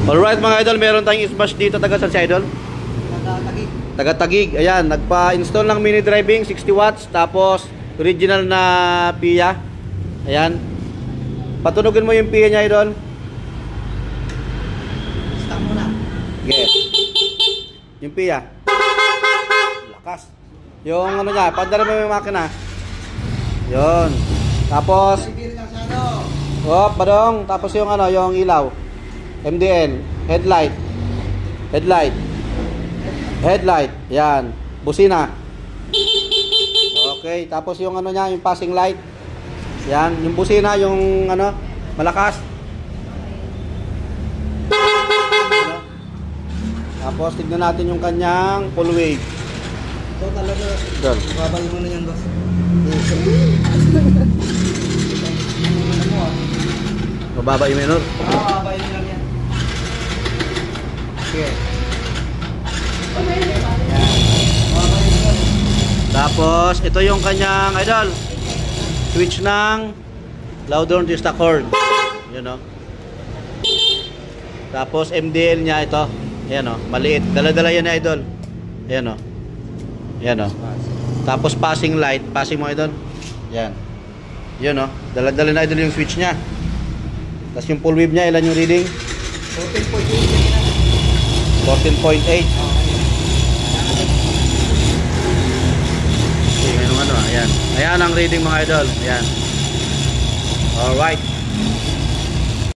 Alright mga idol, meron tayong smash dito. Taga saan si idol? Taga-Tagig. Taga-Tagig. Ayan, nagpa-install ng mini driving 60 watts. Tapos original na PIA. Ayan. Patunugin mo yung PIA niya idol. Stop muna. Okay. Yung PIA. Lakas. Yung ano niya, pandara mo yung makina. Yun. Tapos badong. Tapos yung ano, yung ilaw. MDL, headlight. Yan, busina. Okay, tapos yung ano niya, yung passing light. Yan, yung busina, yung ano, malakas. Tapos tignan natin yung kanyang full wave. Ito talaga. Doon. Babalik mo na yan, boss. Mababa yung minor. Babalik mo lang yan. Okay. Tapos ito yung kanyang idol switch ng louder to stock horn. Yun o. Tapos MDL nya ito. Ayan o, maliit. Dala-dala yan idol. Ayan o. Ayan o. Tapos passing light. Passing mo idol. Yan. Yun o. Dala-dala na idol yung switch nya. Tapos yung full wave nya, ilan yung reading? 14.8. Ayan ang reading mga idol. Ayan. Alright.